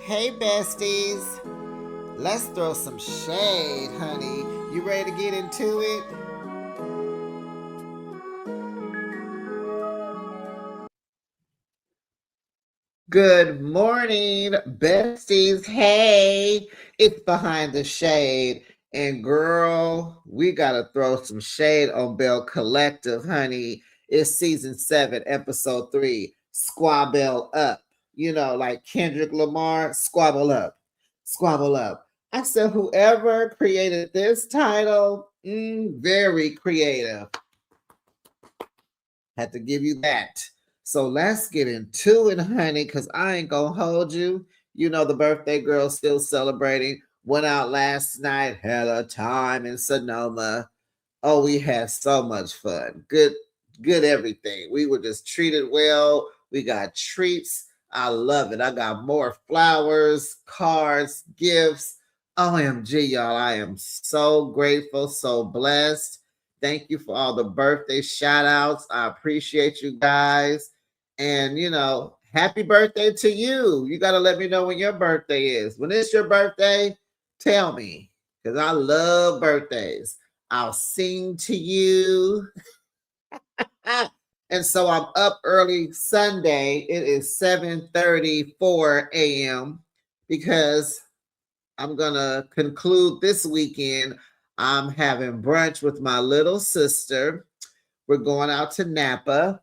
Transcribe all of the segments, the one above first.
Hey besties, let's throw some shade, honey. You ready to get into it? Good morning, besties. Hey, it's Behind the Shade. And girl, we gotta throw some shade on Belle Collective, honey. It's season 7, episode 3. Squabble up. You know, like Kendrick Lamar, squabble up. Squabble up. I said, whoever created this title, very creative. Had to give you that. So let's get into it, honey, because I ain't gonna hold you. You know, the birthday girl still celebrating. Went out last night, had a time in Sonoma. Oh, we had so much fun. Good everything. We were just treated well. We got treats. I love it. I got more flowers, cards, gifts. OMG, y'all. I am so grateful, so blessed. Thank you for all the birthday shout outs. I appreciate you guys. And, happy birthday to you. You got to let me know when your birthday is. When it's your birthday, tell me because I love birthdays. I'll sing to you. And so I'm up early Sunday. It is 7:34 a.m. because I'm going to conclude this weekend. I'm having brunch with my little sister. We're going out to Napa.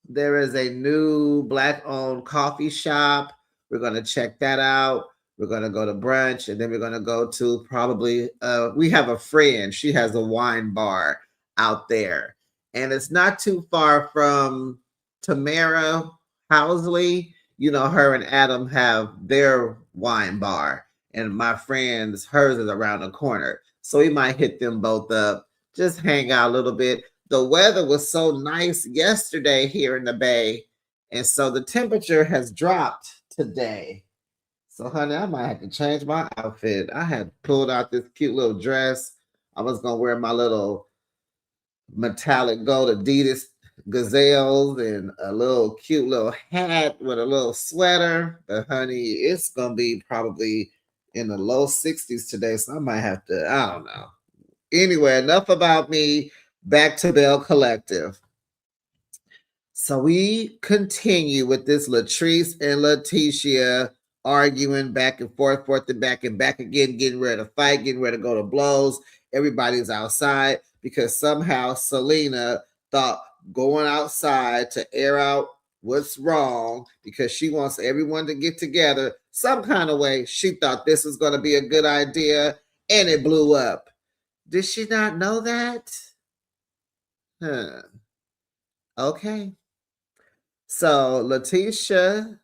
There is a new Black-owned coffee shop. We're going to check that out. We're going to go to brunch, and then we're going to go to probably, we have a friend. She has a wine bar out there. And it's not too far from Tamara Housley. You know, her and Adam have their wine bar. And my friend's, hers is around the corner. So we might hit them both up, just hang out a little bit. The weather was so nice yesterday here in the Bay. And so the temperature has dropped today. So, honey, I might have to change my outfit. I had pulled out this cute little dress. I was going to wear my little metallic gold Adidas gazelles and a little cute little hat with a little sweater. But, honey, it's going to be probably in the low 60s today. So I might have to, I don't know. Anyway, enough about me. Back to Belle Collective. So we continue with this Latrice and Lateashia arguing back and forth and back again, getting ready to fight, getting ready to go to blows. Everybody's outside because somehow Selena thought going outside to air out what's wrong because she wants everyone to get together some kind of way. She thought this was going to be a good idea and it blew up. Did she not know that? Huh. Okay. So Lateashia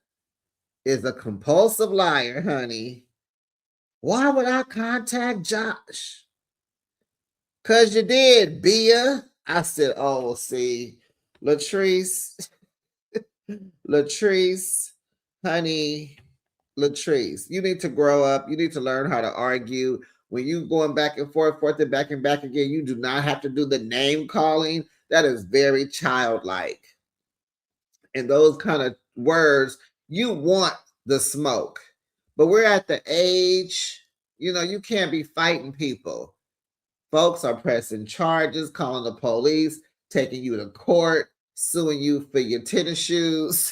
is a compulsive liar, honey. Why would I contact Josh? Cause you did, Bia. I said, oh, see, Latrice, Latrice, honey, Latrice, you need to grow up. You need to learn how to argue. When you going back and forth and back again, you do not have to do the name calling. That is very childlike. And those kind of words, you want the smoke. But we're at the age, you can't be fighting people. Folks are pressing charges, calling the police, taking you to court, suing you for your tennis shoes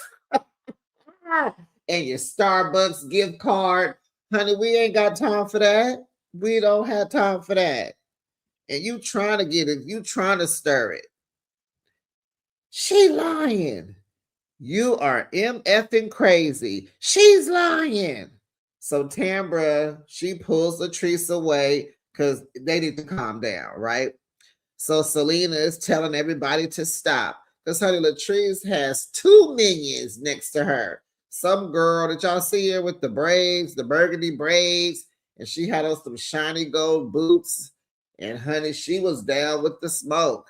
and your Starbucks gift card. Honey, we ain't got time for that. We don't have time for that. And you trying to get it, you trying to stir it. She lying. You are MFing crazy. She's lying. So Tambra, she pulls Latrice away because they need to calm down, right? So Selena is telling everybody to stop. Because honey, Latrice has 2 minions next to her. Some girl, did y'all see her with the braids, the burgundy braids, and she had on some shiny gold boots. And honey, she was down with the smoke.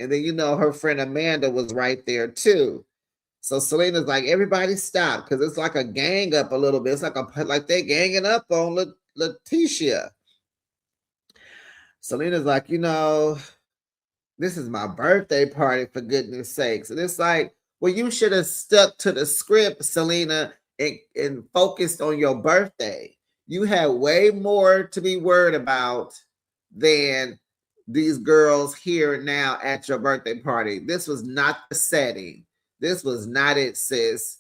And then her friend Amanda was right there too. So Selena's like, everybody stop, because it's like a gang up a little bit. It's like they're ganging up on Lateashia. Selena's like, this is my birthday party, for goodness sakes. And it's like, well, you should have stuck to the script, Selena, and focused on your birthday. You had way more to be worried about than these girls here and now at your birthday party. This was not the setting. This was not it, sis.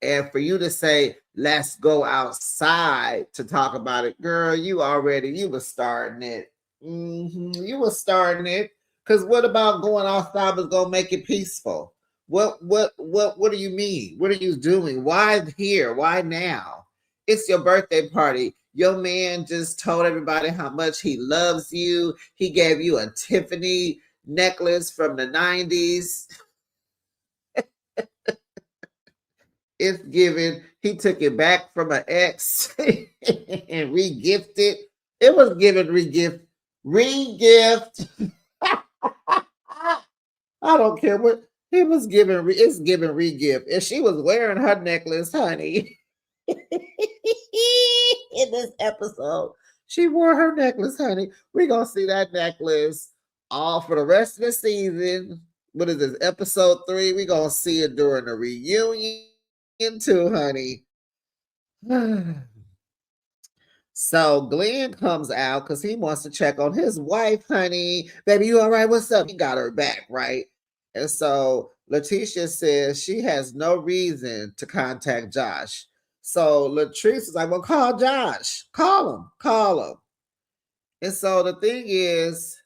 And for you to say, let's go outside to talk about it, girl, you was starting it. You was starting it. Because what about going outside was going to make it peaceful? What do you mean? What are you doing? Why here? Why now? It's your birthday party. Your man just told everybody how much he loves you. He gave you a Tiffany necklace from the 90s. It's given. He took it back from an ex and re-gifted. It was given re-gift. Re-gift. I don't care what he was given. It's given re-gift. And she was wearing her necklace, honey. In this episode, she wore her necklace, honey. We're gonna see that necklace all for the rest of the season. What is this? Episode 3. We're gonna see it during the reunion too, honey. So Glenn comes out because he wants to check on his wife, honey. Baby, you all right? What's up? He got her back, right? And so Lateashia says she has no reason to contact Josh. So Latrice is like, well, call Josh. Call him. And so the thing is,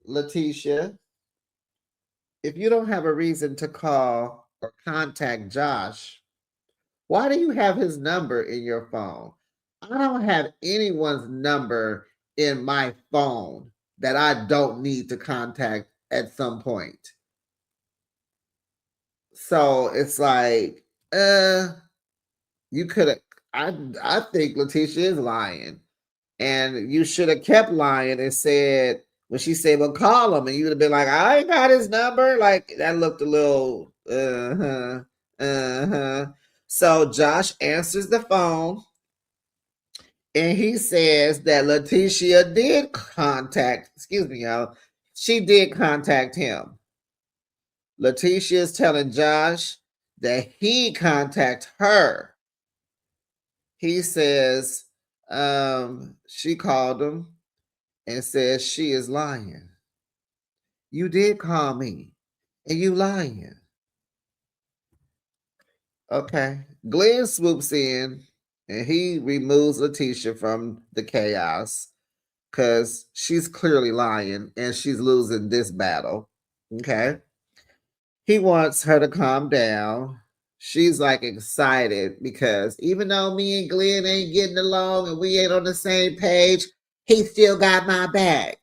Lateashia, if you don't have a reason to call or contact Josh, why do you have his number in your phone? I don't have anyone's number in my phone that I don't need to contact at some point. So it's like, you could have, I think Lateashia is lying. And you should have kept lying and said, when she said, well, call him, and you would have been like, I ain't got his number. Like, that looked a little, So Josh answers the phone, and he says that Lateashia did contact, excuse me, y'all, she did contact him. Lateashia is telling Josh that he contact her. He says she called him and says she is lying. You did call me, and you lying. Okay. Glenn swoops in, and he removes Lateashia from the chaos because she's clearly lying, and she's losing this battle. Okay. He wants her to calm down. She's like excited because even though me and Glenn ain't getting along and we ain't on the same page, he still got my back.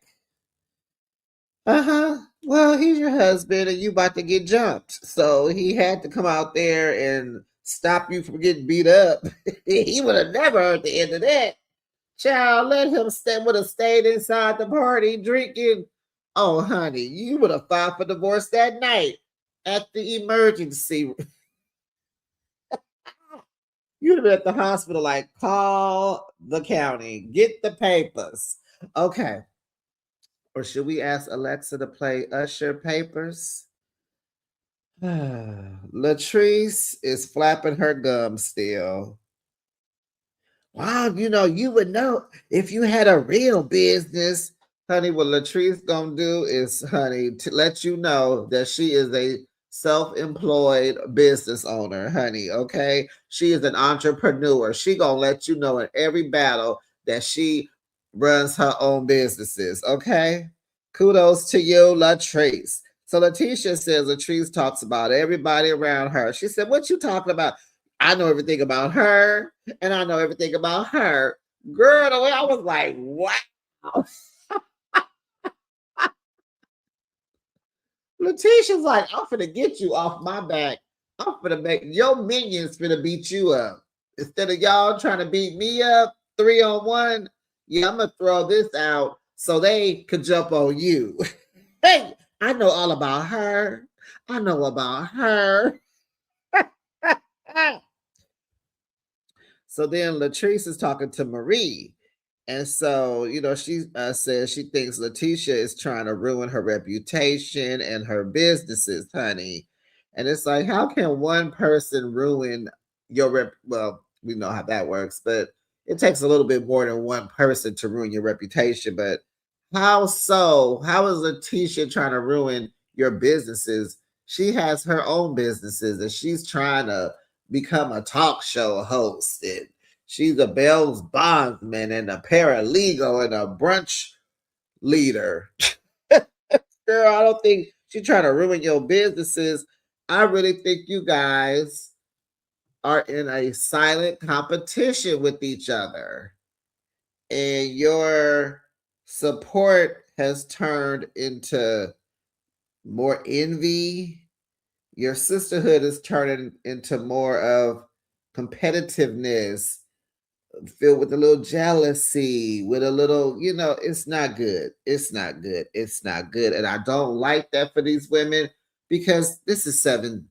Well, he's your husband and you about to get jumped. So he had to come out there and stop you from getting beat up. He would have never heard the end of that. Child, let him would have stayed inside the party drinking. Oh, honey, you would have filed for divorce that night at the emergency. You'd have been at the hospital like, call the county, get the papers. Okay. Or should we ask Alexa to play Usher Papers? Latrice is flapping her gums still. Wow, you would know if you had a real business. Honey, what Latrice gonna do is, honey, to let you know that she is a self-employed business owner, honey, okay? She is an entrepreneur. She gonna let you know in every battle that she runs her own businesses, okay? Kudos to you, Latrice. So Lateashia says Latrice talks about everybody around her. She said, what you talking about? I know everything about her, and I know everything about her. Girl, the way I was like, wow. Letitia's like, I'm finna get you off my back. I'm finna make your minions finna beat you up. Instead of y'all trying to beat me up 3-on-1, yeah, I'm gonna throw this out so they could jump on you. Hey, I know all about her. I know about her. So then Latrice is talking to Marie. And so, she says she thinks Lateashia is trying to ruin her reputation and her businesses, honey. And it's like, how can one person ruin your well, we know how that works, but it takes a little bit more than one person to ruin your reputation. But how so? How is Lateashia trying to ruin your businesses? She has her own businesses and she's trying to become a talk show host. And she's a Belle's bondsman and a paralegal and a brunch leader. Girl, I don't think she's trying to ruin your businesses. I really think you guys are in a silent competition with each other. And your support has turned into more envy. Your sisterhood is turning into more of competitiveness, filled with a little jealousy, with a little, it's not good. It's not good. It's not good. And I don't like that for these women because this is season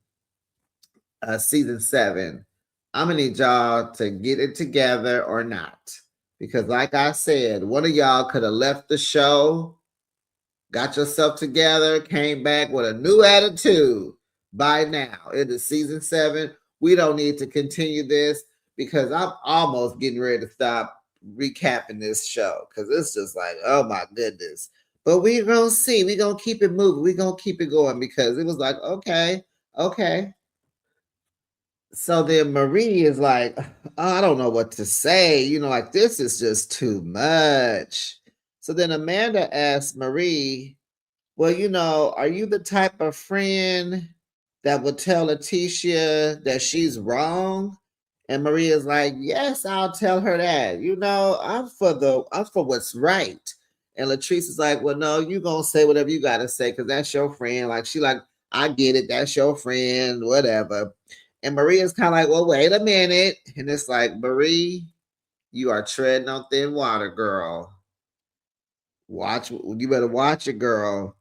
7. I'm gonna need y'all to get it together or not. Because like I said, one of y'all could have left the show, got yourself together, came back with a new attitude by now. It is season 7. We don't need to continue this because I'm almost getting ready to stop recapping this show because it's just like, oh my goodness. But we're going to see. We're going to keep it moving. We're going to keep it going because it was like, okay, okay. So then Marie is like, oh, I don't know what to say. Like this is just too much. So then Amanda asks Marie, well, are you the type of friend that would tell Lateashia that she's wrong? And Maria's like, yes, I'll tell her that. I'm for what's right. And Latrice is like, well, no, you gonna say whatever you gotta say, because that's your friend. Like she like, I get it, that's your friend, whatever. And Maria's kind of like, well, wait a minute. And it's like, Marie, you are treading on thin water, girl. You better watch it, girl.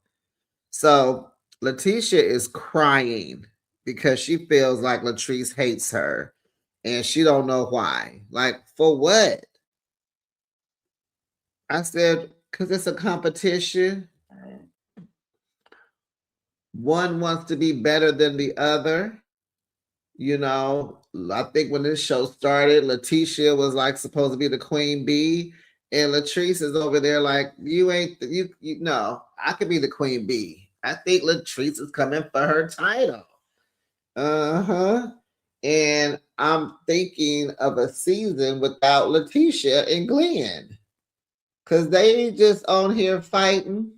So Lateashia is crying because she feels like Latrice hates her and she don't know why. Like, for what? I said, because it's a competition. One wants to be better than the other. I think when this show started, Lateashia was like supposed to be the queen bee. And Latrice is over there like, you ain't, you no, I could be the queen bee. I think Latrice is coming for her title. Uh-huh. And I'm thinking of a season without Lateashia and Glenn. Cause they just on here fighting.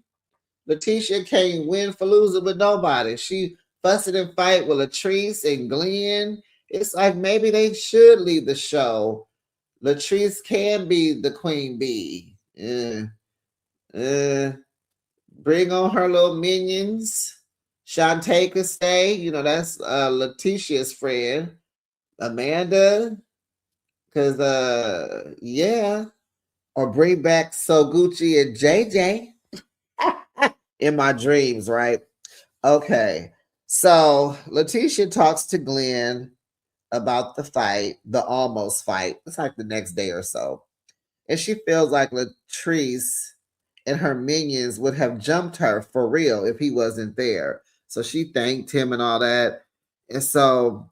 Lateashia can't win for losing with nobody. She fussing and fight with Latrice and Glenn. It's like maybe they should leave the show. Latrice can be the queen bee. Bring on her little minions. Shantae could stay. That's Lateashia's friend. Amanda. Cause yeah. Or bring back So Gucci and JJ. In my dreams, right? Okay. So Lateashia talks to Glenn about the fight, the almost fight. It's like the next day or so. And she feels like Latrice and her minions would have jumped her for real if he wasn't there. So she thanked him and all that. And so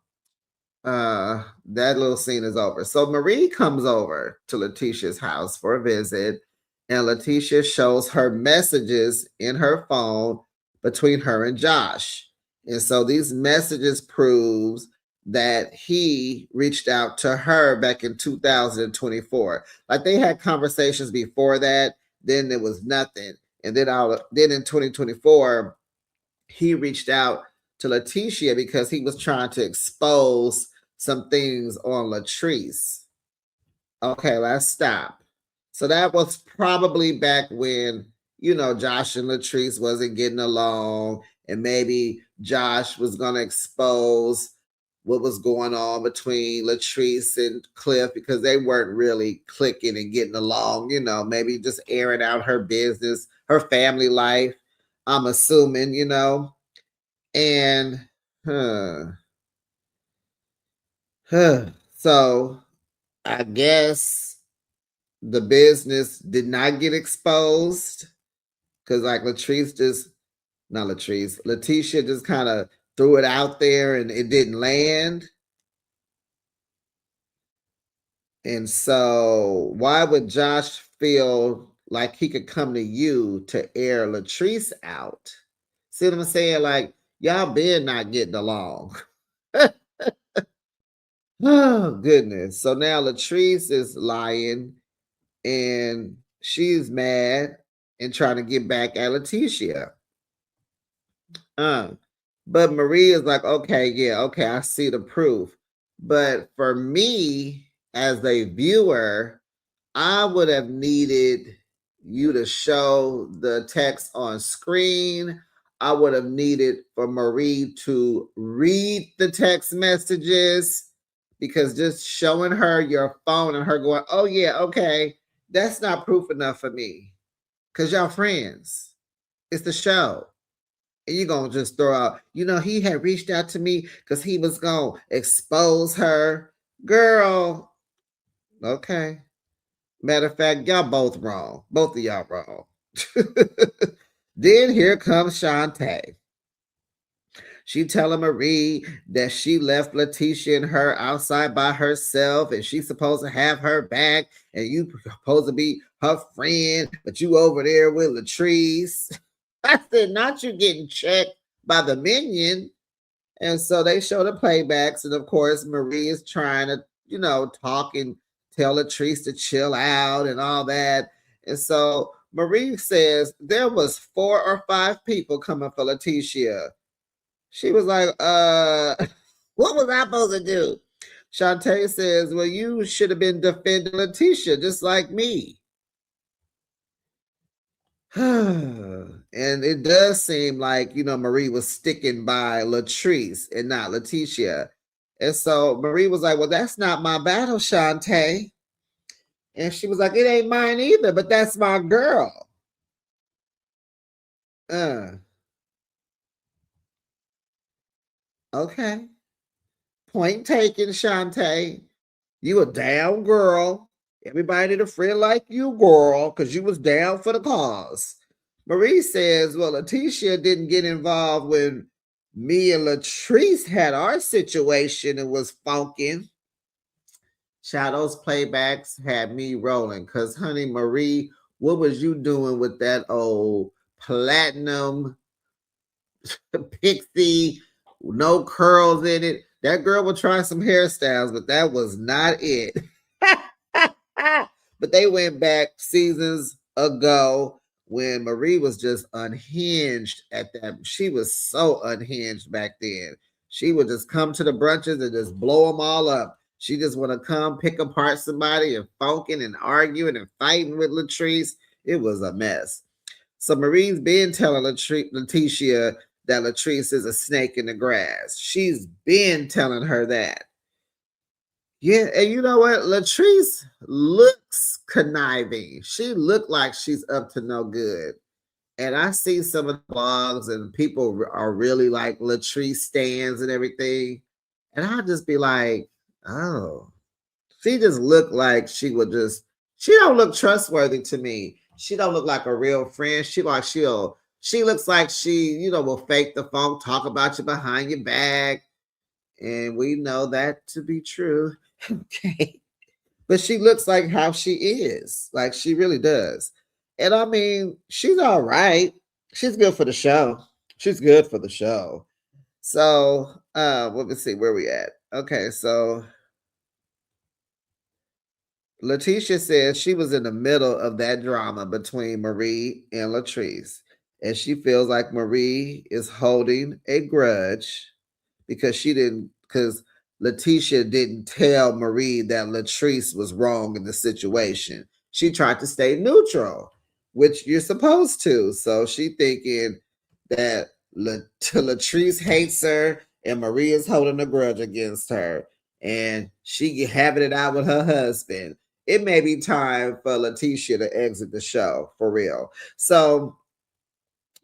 that little scene is over. So Marie comes over to Lateashia's house for a visit, and Lateashia shows her messages in her phone between her and Josh. And so these messages proves that he reached out to her back in 2024. Like they had conversations before that, then there was nothing. And then in 2024, he reached out to Lateashia because he was trying to expose some things on Latrice. Okay, let's stop. So that was probably back when, Josh and Latrice wasn't getting along, and maybe Josh was going to expose what was going on between Latrice and Cliff because they weren't really clicking and getting along, maybe just airing out her business, her family life. I'm assuming, and huh, so I guess the business did not get exposed because like Latrice just not Latrice, Lateashia just kind of threw it out there and it didn't land. And so why would Josh feel like he could come to you to air Latrice out? See what I'm saying? Like, y'all been not getting along. Oh, goodness. So now Latrice is lying and she's mad and trying to get back at Lateashia. But Marie is like, okay, yeah, okay, I see the proof. But for me, as a viewer, I would have needed you to show the text on screen. I would have needed for Marie to read the text messages, because just showing her your phone and her going, oh, yeah, okay, that's not proof enough for me, because y'all friends. It's the show. And you're going to just throw out, he had reached out to me because he was going to expose her. Girl, okay. Matter of fact, y'all both wrong. Both of y'all wrong. Then here comes Shantae. She telling Marie that she left Lateashia and her outside by herself, and she's supposed to have her back, and you supposed to be her friend, but you over there with Latrice. I said, not you getting checked by the minion. And so they show the playbacks, and of course, Marie is trying to, talk and tell Latrice to chill out and all that. And so Marie says there was 4 or 5 people coming for Lateashia. She was like, what was I supposed to do? Shantae says, well, you should have been defending Lateashia just like me. And it does seem like, Marie was sticking by Latrice and not Lateashia. And so Marie was like, well, that's not my battle, Shantae. And she was like, it ain't mine either, but that's my girl. Okay. Point taken, Shantae. You a down girl. Everybody need a friend like you, girl, because you was down for the cause. Marie says, well, Lateashia didn't get involved when me and Latrice had our situation and was funking. Shadow's playbacks had me rolling because, honey, Marie, what was you doing with that old platinum pixie, no curls in it? That girl would try some hairstyles, but that was not it. But they went back seasons ago when Marie was just unhinged at that. She was so unhinged back then. She would just come to the brunches and just blow them all up. She just want to come pick apart somebody and funking and arguing and fighting with Latrice. It was a mess. So Marie's been telling Lateashia that Latrice is a snake in the grass. She's been telling her that. Yeah, and you know what? Latrice looks conniving. She looked like she's up to no good. And I see some of the blogs and people are really like Latrice stands and everything. And I'll just be like, oh, she just looked like she don't look trustworthy to me. She don't look like a real friend. She looks like she, will fake the funk, talk about you behind your back. And we know that to be true. Okay. But she looks like how she is. Like she really does. And I mean, she's all right. She's good for the show. She's good for the show. So let me see where we at. Okay, so Lateashia says she was in the middle of that drama between Marie and Latrice. And she feels like Marie is holding a grudge because Lateashia didn't tell Marie that Latrice was wrong in the situation. She tried to stay neutral, which you're supposed to. So she thinking that Latrice hates her and Marie is holding a grudge against her. And she having it out with her husband. It may be time for Lateashia to exit the show, for real. So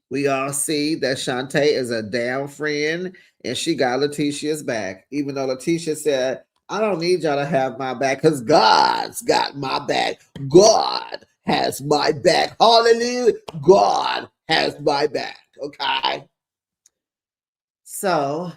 we all see that Shantae is a down friend and she got Lateashia's back, even though Lateashia said, I don't need y'all to have my back because God's got my back. God has my back. Hallelujah. God has my back. Okay. So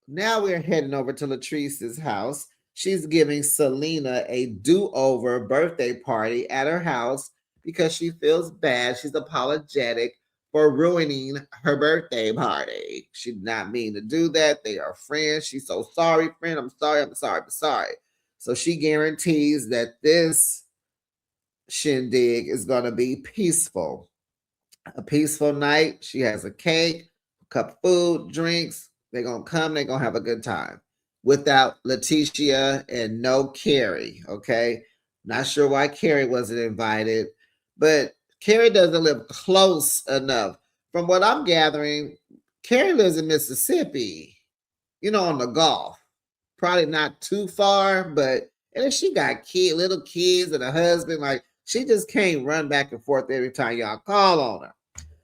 now we're heading over to Latrice's house. She's giving Selena a do-over birthday party at her house because she feels bad. She's apologetic for ruining her birthday party. She did not mean to do that. They are friends. She's so sorry, friend. I'm sorry. I'm sorry. I'm sorry. So she guarantees that this shindig is going to be peaceful. A peaceful night. She has a cake, a cup of food, drinks. They're going to come. They're going to have a good time without Lateashia and no Carrie. Okay. Not sure why Carrie wasn't invited, but Carrie doesn't live close enough. From what I'm gathering, Carrie lives in Mississippi, on the Gulf. Probably not too far, but and if she got little kids and a husband, like she just can't run back and forth every time y'all call on her.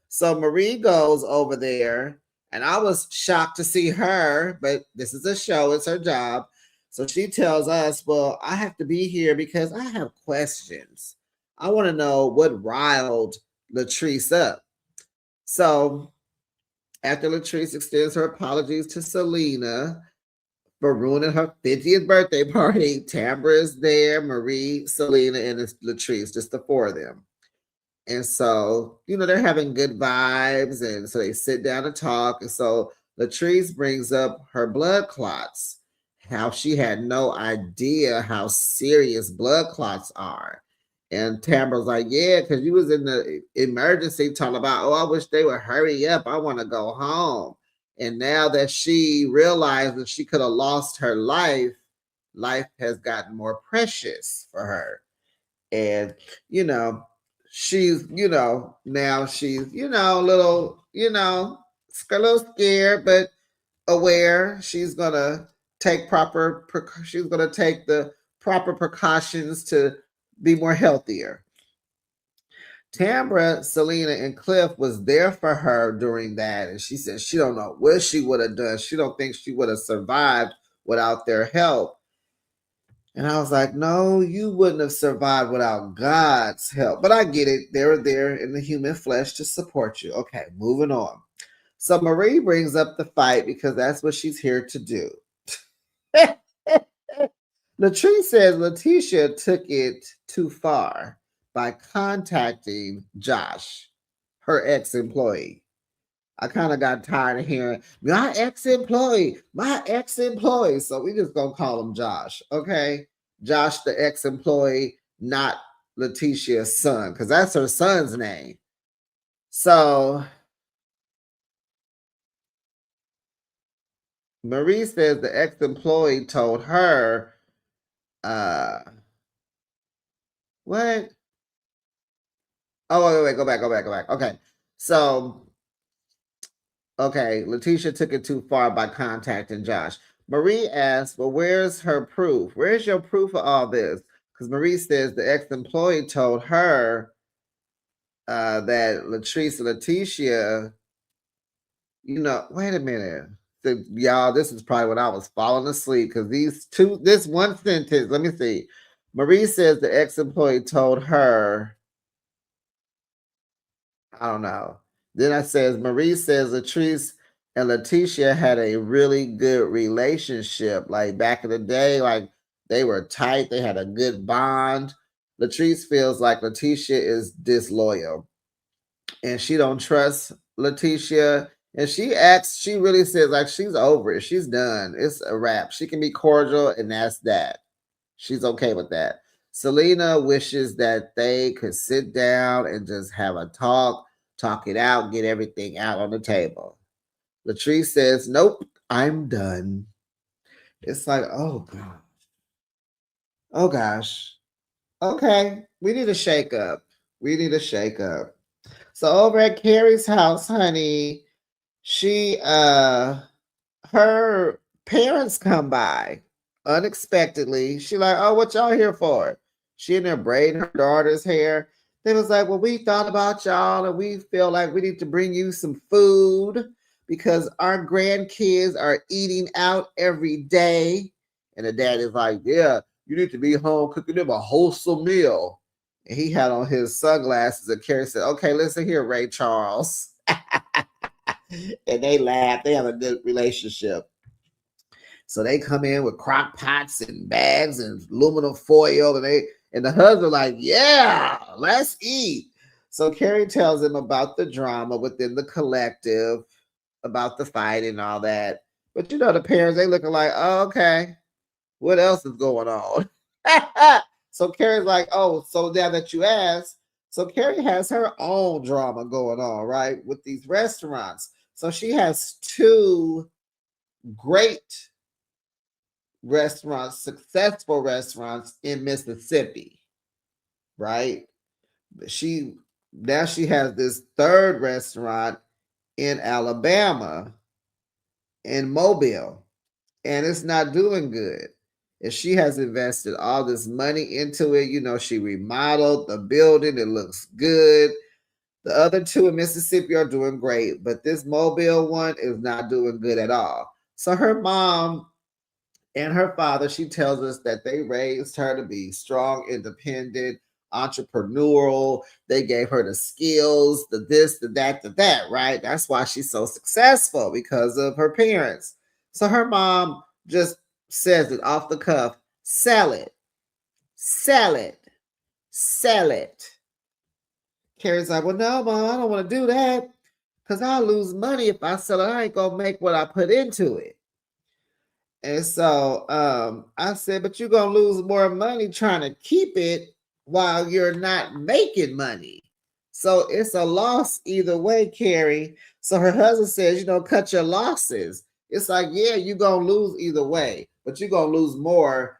So Marie goes over there, and I was shocked to see her, but this is a show, it's her job. So she tells us, well, I have to be here because I have questions. I want to know what riled Latrice up. So after Latrice extends her apologies to Selena for ruining her 50th birthday party, Tambra is there, Marie, Selena, and Latrice, just the four of them. And so, they're having good vibes. And so they sit down and talk. And so Latrice brings up her blood clots, how she had no idea how serious blood clots are. And Tamara's like, yeah, because you was in the emergency talking about, oh, I wish they would hurry up. I want to go home. And now that she realized that she could have lost her life, life has gotten more precious for her. And, she's, now she's, a little, a little scared, but aware. She's gonna take she's gonna take the proper precautions to be more healthier. Tambra, Selena, and Cliff was there for her during that, and she said she don't know what she would have done. She don't think she would have survived without their help. And I was like, no, you wouldn't have survived without God's help. But I get it. They're there in the human flesh to support you. Okay, moving on. So Marie brings up the fight because that's what she's here to do. Latrice says Lateashia took it too far by contacting Josh, her ex-employee. I kind of got tired of hearing my ex-employee. So we just gonna call him Josh, okay? Josh, the ex-employee, not Lateashia's son, because that's her son's name. So Marie says the ex-employee told her, what? Oh, wait, go back. Okay. So, okay, Lateashia took it too far by contacting Josh. Marie asked, well, where's her proof? Where's your proof of all this? Because Marie says the ex-employee told her that Latrice and Lateashia, wait a minute. Y'all, this is probably when I was falling asleep because this one sentence, let me see. Marie says the ex-employee told her, I don't know. Then I says, Marie says Latrice and Lateashia had a really good relationship. Like back in the day, like they were tight. They had a good bond. Latrice feels like Lateashia is disloyal and she don't trust Lateashia. And she really says like she's over it. She's done. It's a wrap. She can be cordial and that's that. She's okay with that. Selena wishes that they could sit down and just have a talk it out, get everything out on the table. Latrice says, nope, I'm done. It's like, oh gosh. Oh gosh. Okay, we need a shake up. So over at Carrie's house, honey, she her parents come by unexpectedly. She like, oh, what y'all here for? She in there braiding her daughter's hair. They was like, well, we thought about y'all and we feel like we need to bring you some food because our grandkids are eating out every day. And the dad is like, yeah, you need to be home cooking them a wholesome meal. And he had on his sunglasses and Carrie said, okay, listen here, Ray Charles. And they laugh. They have a good relationship. So they come in with crock pots and bags and aluminum foil, and the husband like, yeah, let's eat. So Carrie tells him about the drama within the collective, about the fight and all that. But the parents, they looking like, oh, okay, what else is going on? So Carrie's like, oh, so now that you asked, so Carrie has her own drama going on, right, with these restaurants. So she has two great restaurants, successful restaurants in Mississippi, right? She has this third restaurant in Alabama, in Mobile, and it's not doing good. And she has invested all this money into it. She remodeled the building, it looks good. The other two in Mississippi are doing great, but this Mobile one is not doing good at all. So her mom and her father, she tells us that they raised her to be strong, independent, entrepreneurial. They gave her the skills, the this, the that, right? That's why she's so successful, because of her parents. So her mom just says it off the cuff, sell it, sell it, sell it. Carrie's like, well, no, Mom, I don't want to do that because I'll lose money if I sell it. I ain't going to make what I put into it. And so I said, but you're going to lose more money trying to keep it while you're not making money. So it's a loss either way, Carrie. So her husband says, cut your losses. It's like, yeah, you're going to lose either way, but you're going to lose more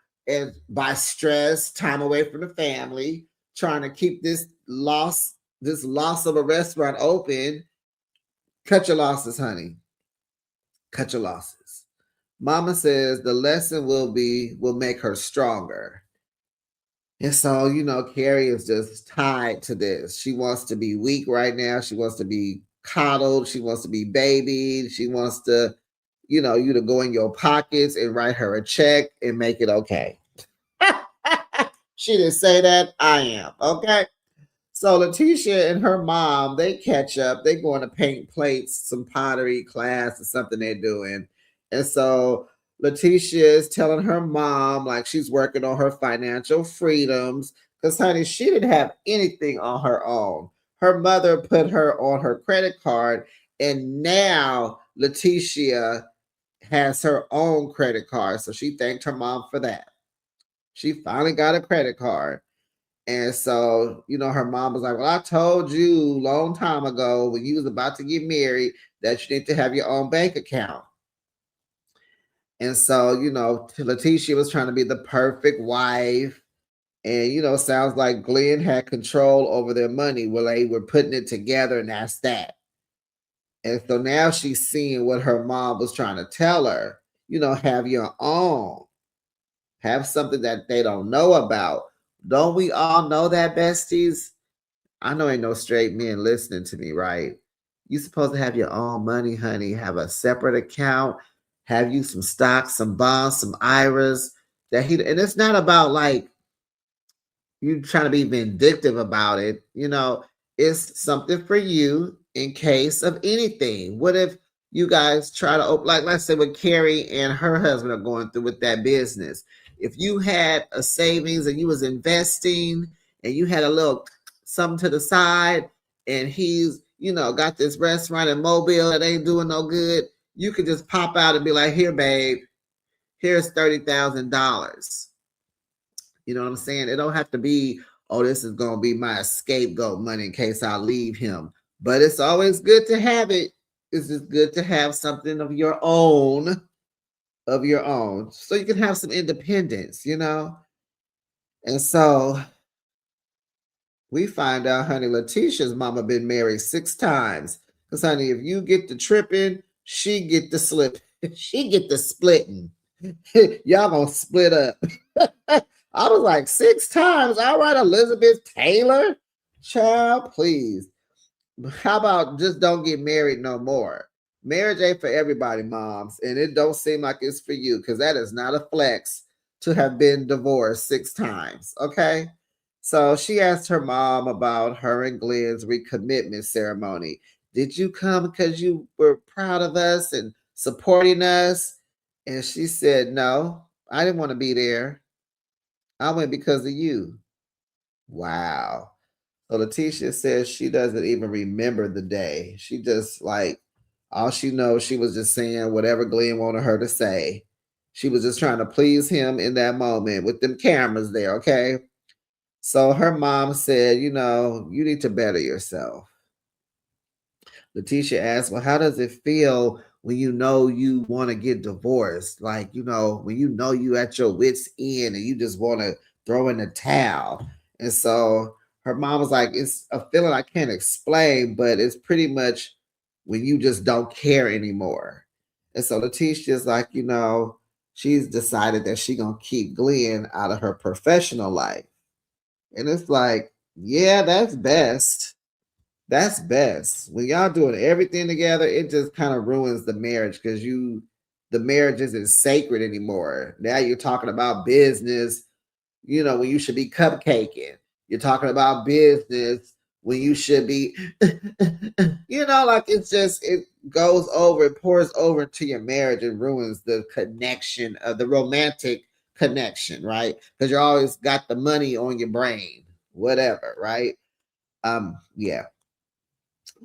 by stress, time away from the family, trying to keep this loss of a restaurant open. Cut your losses, honey. Cut your losses. Mama says the lesson will make her stronger. And so, Carrie is just tied to this. She wants to be weak right now. She wants to be coddled. She wants to be babied. She wants to, you to go in your pockets and write her a check and make it okay. She didn't say that. I am. Okay. So Lateashia and her mom, they catch up. They going to paint plates, some pottery class or something they're doing. And so Lateashia is telling her mom, like, she's working on her financial freedoms. Because, honey, she didn't have anything on her own. Her mother put her on her credit card. And now Lateashia has her own credit card. So she thanked her mom for that. She finally got a credit card. And so, her mom was like, well, I told you a long time ago when you was about to get married that you need to have your own bank account. And so, Lateashia was trying to be the perfect wife. And, sounds like Glenn had control over their money. Well, they were putting it together, and that's that. And so now she's seeing what her mom was trying to tell her, have your own. Have something that they don't know about. Don't we all know that, besties? I know ain't no straight men listening to me, right? You supposed to have your own money, honey. Have a separate account. Have you some stocks, some bonds, some IRAs. And it's not about like you trying to be vindictive about it. It's something for you in case of anything. What if you guys try to open, like, let's say what Carrie and her husband are going through with that business. If you had a savings and you was investing and you had a little something to the side and he's, got this restaurant in Mobile that ain't doing no good, you could just pop out and be like, here, babe, here's $30,000. You know what I'm saying? It don't have to be, oh, this is going to be my scapegoat money in case I leave him. But it's always good to have it. It's just good to have something of your own. So you can have some independence, And so we find out, honey, Lateashia's mama been married 6 times. Because, honey, if you get the tripping, she get the slip. She get the splitting. Y'all gonna split up. I was like, 6 times? All right, Elizabeth Taylor? Child, please. How about just don't get married no more? Marriage ain't for everybody, moms, and it don't seem like it's for you because that is not a flex to have been divorced 6 times, okay? So she asked her mom about her and Glenn's recommitment ceremony. did you come because you were proud of us and supporting us? And she said, no, I didn't want to be there. I went because of you. Wow. So Lateashia says she doesn't even remember the day. She just like, all she knows, she was just saying whatever Glenn wanted her to say. She was just trying to please him in that moment with them cameras there, okay? So her mom said, you need to better yourself. Lateashia asked, well, how does it feel when you know you want to get divorced? Like, when you know you at your wit's end and you just want to throw in the towel. And so her mom was like, it's a feeling I can't explain, but it's pretty much when you just don't care anymore. And so Lateashia's like, she's decided that she's going to keep Glenn out of her professional life. And it's like, yeah, that's best. That's best. When y'all doing everything together, it just kind of ruins the marriage because the marriage isn't sacred anymore. Now you're talking about business, when you should be cupcaking. You're talking about business when you should be, like it goes over, it pours over into your marriage and ruins the connection of the romantic connection, right? Because you always got the money on your brain, whatever, right? Yeah.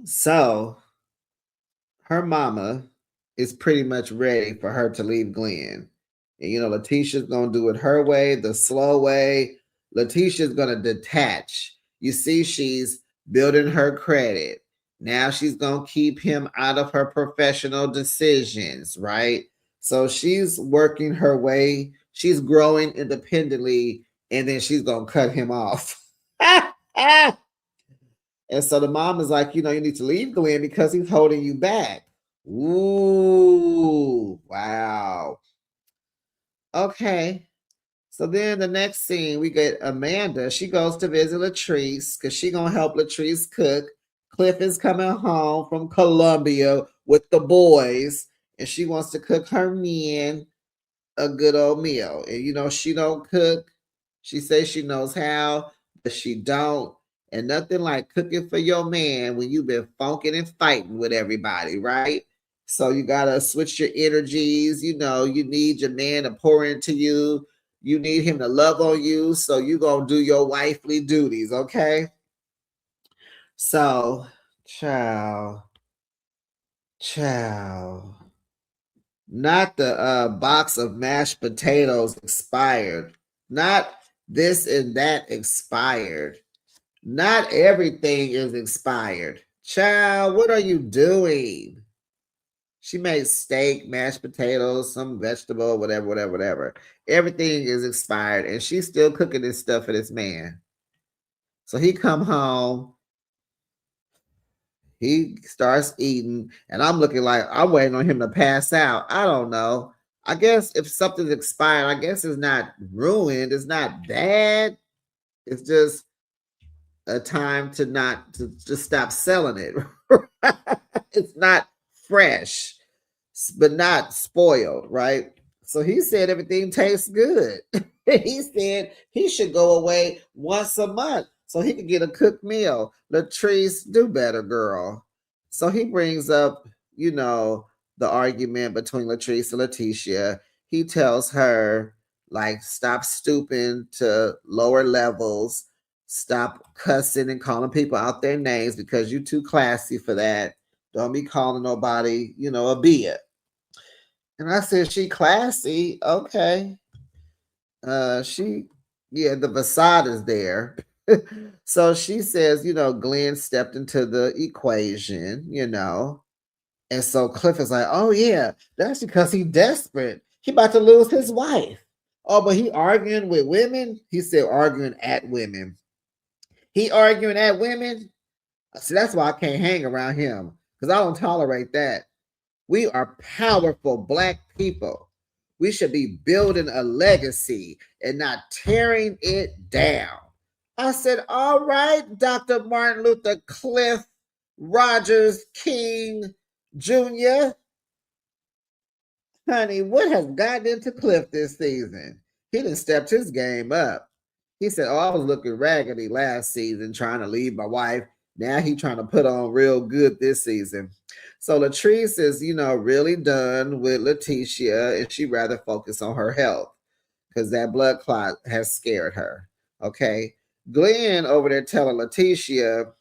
So her mama is pretty much ready for her to leave Glenn. And Lateashia's gonna do it her way, the slow way. Lateashia's gonna detach. You see, she's building her credit. Now she's gonna keep him out of her professional decisions, right? So she's working her way, she's growing independently, and then she's gonna cut him off. And so the mom is like, you need to leave Glenn because he's holding you back. Ooh, wow. Okay. So then the next scene, we get Amanda. She goes to visit Latrice because she gonna help Latrice cook. Cliff is coming home from Columbia with the boys, and she wants to cook her men a good old meal. And she don't cook. She says she knows how, but she don't. And nothing like cooking for your man when you've been funking and fighting with everybody, right? So you gotta switch your energies. You need your man to pour into you. You need him to love on you. So you gonna do your wifely duties, okay? So, ciao. Not the box of mashed potatoes expired. Not this and that expired. Not everything is expired. Child, what are you doing? She made steak, mashed potatoes, some vegetable, whatever. Everything is expired, and she's still cooking this stuff for this man. So he come home, he starts eating, and I'm looking like I'm waiting on him to pass out. I don't know. I guess if something's expired, I guess it's not ruined. It's not bad. It's just a time to not to just stop selling it. It's not fresh, but not spoiled, right? So he said everything tastes good. He said he should go away once a month so he could get a cooked meal. Latrice, do better, girl. So he brings up, the argument between Latrice and Lateashia. He tells her, like, stop stooping to lower levels, stop cussing and calling people out their names because you're too classy for that. Don't be calling nobody, a bitch. And I said, she classy. Okay. The facade is there. So she says, Glenn stepped into the equation. And so Cliff is like, oh yeah, that's because he's desperate. He about to lose his wife. Oh, but he arguing with women? He said arguing at women. He arguing at women? See, that's why I can't hang around him. Because I don't tolerate that. We are powerful Black people. We should be building a legacy and not tearing it down. I said, all right, Dr. Martin Luther Cliff Rogers King Jr. Honey, what has gotten into Cliff this season? He done stepped his game up. He said, oh, I was looking raggedy last season trying to leave my wife. Now he trying to put on real good this season. So Latrice is, really done with Lateashia, and she rather focus on her health because that blood clot has scared her. Okay. Glenn over there telling Lateashia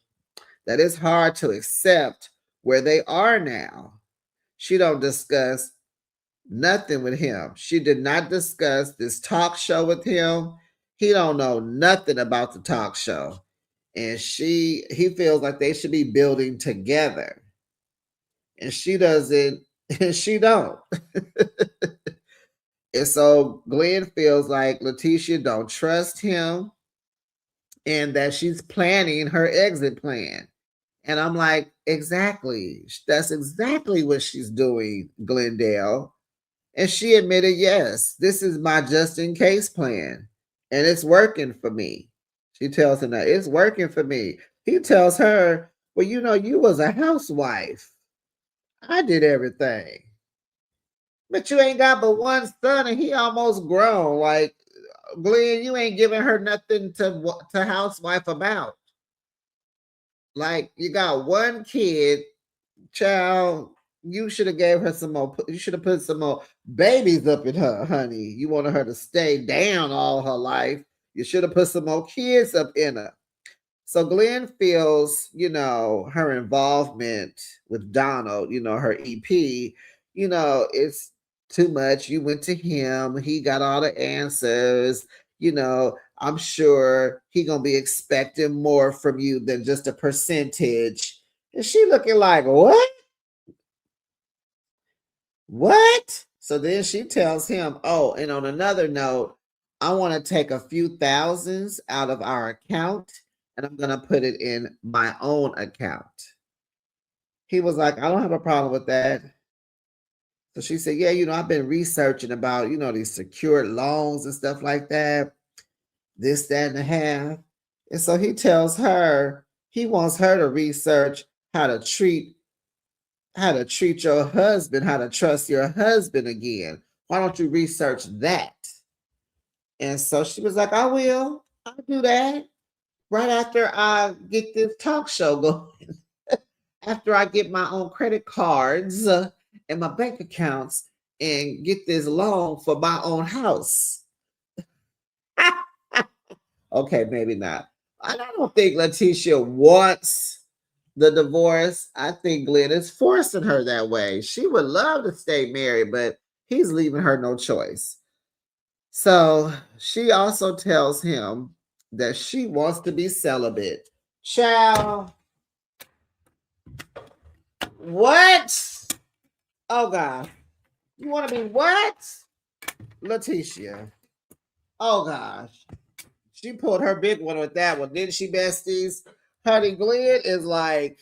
that it's hard to accept where they are now. She don't discuss nothing with him. She did not discuss this talk show with him. He don't know nothing about the talk show. And he feels like they should be building together. And she doesn't, and she don't. And so Glenn feels like Lateashia don't trust him and that she's planning her exit plan. And I'm like, exactly. That's exactly what she's doing, Glendale. And she admitted, yes, this is my just in case plan. And it's working for me. She tells him that it's working for me. He tells her, well, you was a housewife. I did everything. But you ain't got but one son and he almost grown. Like, Glenn, you ain't giving her nothing to housewife about. Like, you got one kid, child. You should have gave her some more. You should have put some more babies up in her, honey. You wanted her to stay down all her life. You should have put some more kids up in her. So Glenn feels, her involvement with Donald, her EP, it's too much. You went to him. He got all the answers. I'm sure he gonna be expecting more from you than just a percentage. And she looking like, what? What? So then she tells him, oh, and on another note, I want to take a few thousands out of our account and I'm going to put it in my own account. He was like, I don't have a problem with that. So she said, yeah, I've been researching about, these secured loans and stuff like that, this, that, and a half. And so he tells her, he wants her to research how to treat your husband, how to trust your husband again. Why don't you research that? And so she was like, I will. I'll do that right after I get this talk show going. After I get my own credit cards and my bank accounts and get this loan for my own house. Okay, maybe not. I don't think Lateashia wants the divorce. I think Glenn is forcing her that way. She would love to stay married, but he's leaving her no choice. So she also tells him that she wants to be celibate. Child. What? Oh God. You want to be what? Lateashia. Oh gosh. She pulled her big one with that one, didn't she, besties? Honey, Glenn is like,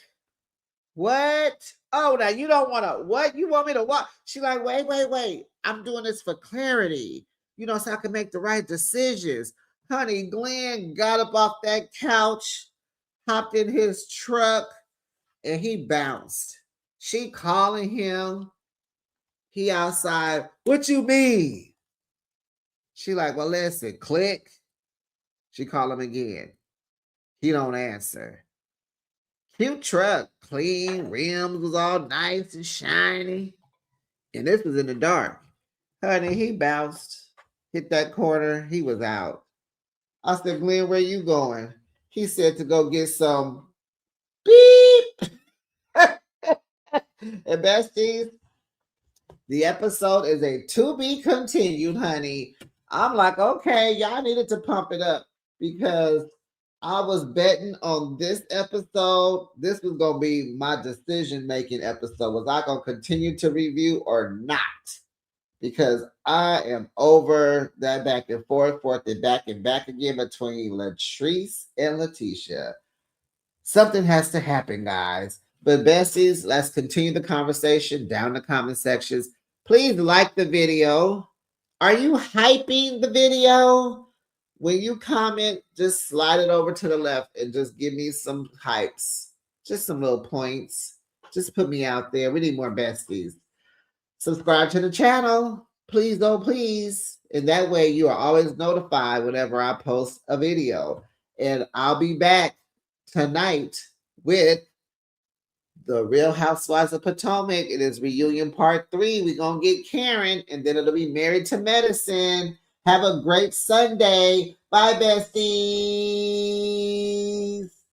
what? Oh, now you don't want to, what? You want me to what? She's like, wait. I'm doing this for clarity, so I can make the right decisions. Honey, Glenn got up off that couch, hopped in his truck, and he bounced. She calling him. He outside. What you mean? She like, well, listen, click. She call him again. He don't answer. Cute truck, clean, rims was all nice and shiny. And this was in the dark. Honey, he bounced, hit that corner, he was out. I said, Glenn, where you going? He said to go get some beep. And besties, the episode is a to be continued, honey. I'm like, okay, y'all needed to pump it up because I was betting on this episode. This was going to be my decision-making episode. Was I going to continue to review or not? Because I am over that back and forth and back again between Latrice and Lateashia. Something has to happen, guys. But besties, let's continue the conversation down in the comment sections. Please like the video. Are you hyping the video? When you comment, just slide it over to the left and just give me some hypes. Just some little points. Just put me out there. We need more besties. Subscribe to the channel. Please, oh please. And that way you are always notified whenever I post a video. And I'll be back tonight with the Real Housewives of Potomac. It is reunion part 3. We're going to get Karen, and then it'll be Married to Medicine. Have a great Sunday. Bye, bestie.